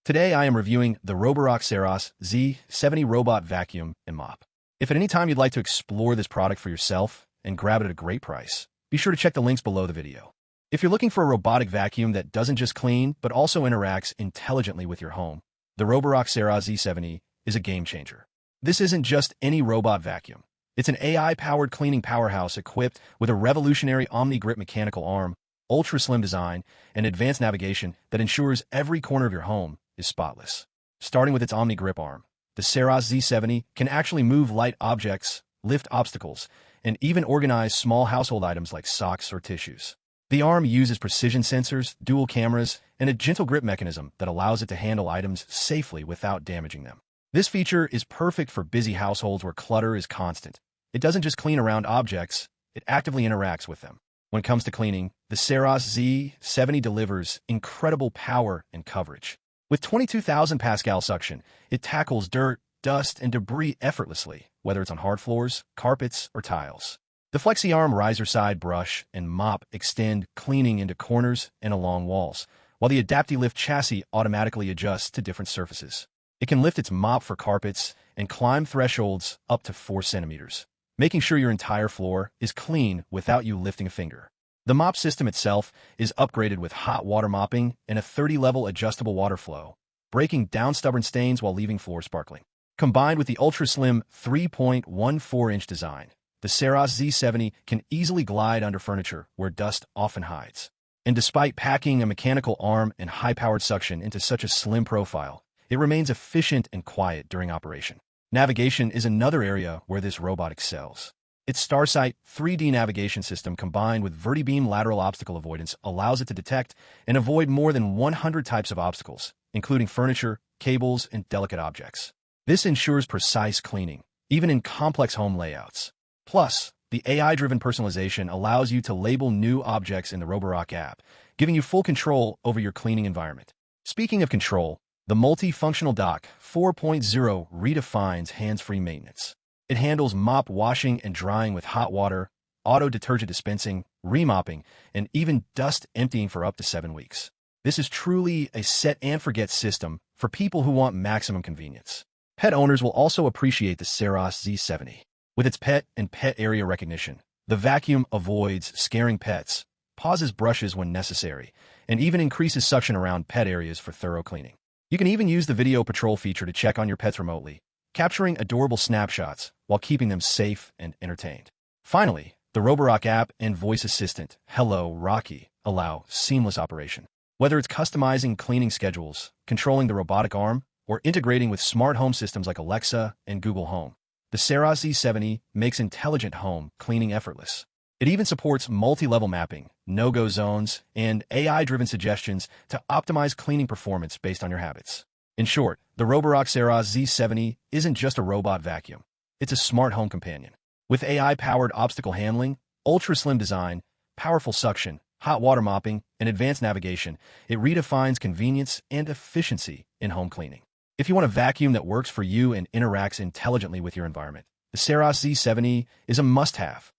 Today I am reviewing the Roborock Saros Z70 Robot Vacuum and Mop. If at any time you'd like to explore this product for yourself and grab it at a great price, be sure to check the links below the video. If you're looking for a robotic vacuum that doesn't just clean, but also interacts intelligently with your home, the Roborock Saros Z70 is a game changer. This isn't just any robot vacuum. It's an AI-powered cleaning powerhouse equipped with a revolutionary OmniGrip mechanical arm, ultra-slim design, and advanced navigation that ensures every corner of your home is spotless. Starting with its OmniGrip arm, the Saros Z70 can actually move light objects, lift obstacles, and even organize small household items like socks or tissues. The arm uses precision sensors, dual cameras, and a gentle grip mechanism that allows it to handle items safely without damaging them. This feature is perfect for busy households where clutter is constant. It doesn't just clean around objects, it actively interacts with them. When it comes to cleaning, the Saros Z70 delivers incredible power and coverage. With 22,000 Pascal suction, it tackles dirt, dust, and debris effortlessly, whether it's on hard floors, carpets, or tiles. The FlexiArm riser side brush and mop extend cleaning into corners and along walls, while the AdaptiLift chassis automatically adjusts to different surfaces. It can lift its mop for carpets and climb thresholds up to 4 centimeters, making sure your entire floor is clean without you lifting a finger. The mop system itself is upgraded with hot water mopping and a 30-level adjustable water flow, breaking down stubborn stains while leaving floors sparkling. Combined with the ultra-slim 3.14-inch design, the Saros Z70 can easily glide under furniture where dust often hides. And despite packing a mechanical arm and high-powered suction into such a slim profile, it remains efficient and quiet during operation. Navigation is another area where this robot excels. Its StarSight 3D navigation system combined with VertiBeam lateral obstacle avoidance allows it to detect and avoid more than 100 types of obstacles, including furniture, cables, and delicate objects. This ensures precise cleaning, even in complex home layouts. Plus, the AI-driven personalization allows you to label new objects in the Roborock app, giving you full control over your cleaning environment. Speaking of control, the Multifunctional Dock 4.0 redefines hands-free maintenance. It handles mop washing and drying with hot water, auto detergent dispensing, remopping, and even dust emptying for up to 7 weeks. This is truly a set-and-forget system for people who want maximum convenience. Pet owners will also appreciate the Saros Z70. With its pet and pet area recognition, the vacuum avoids scaring pets, pauses brushes when necessary, and even increases suction around pet areas for thorough cleaning. You can even use the video patrol feature to check on your pets remotely, capturing adorable snapshots while keeping them safe and entertained. Finally, the Roborock app and voice assistant, Hello Rocky, allow seamless operation. Whether it's customizing cleaning schedules, controlling the robotic arm, or integrating with smart home systems like Alexa and Google Home, the Saros Z70 makes intelligent home cleaning effortless. It even supports multi-level mapping, no-go zones, and AI-driven suggestions to optimize cleaning performance based on your habits. In short, the Roborock Saros Z70 isn't just a robot vacuum. It's a smart home companion. With AI-powered obstacle handling, ultra-slim design, powerful suction, hot water mopping, and advanced navigation, it redefines convenience and efficiency in home cleaning. If you want a vacuum that works for you and interacts intelligently with your environment, the Saros Z70 is a must-have.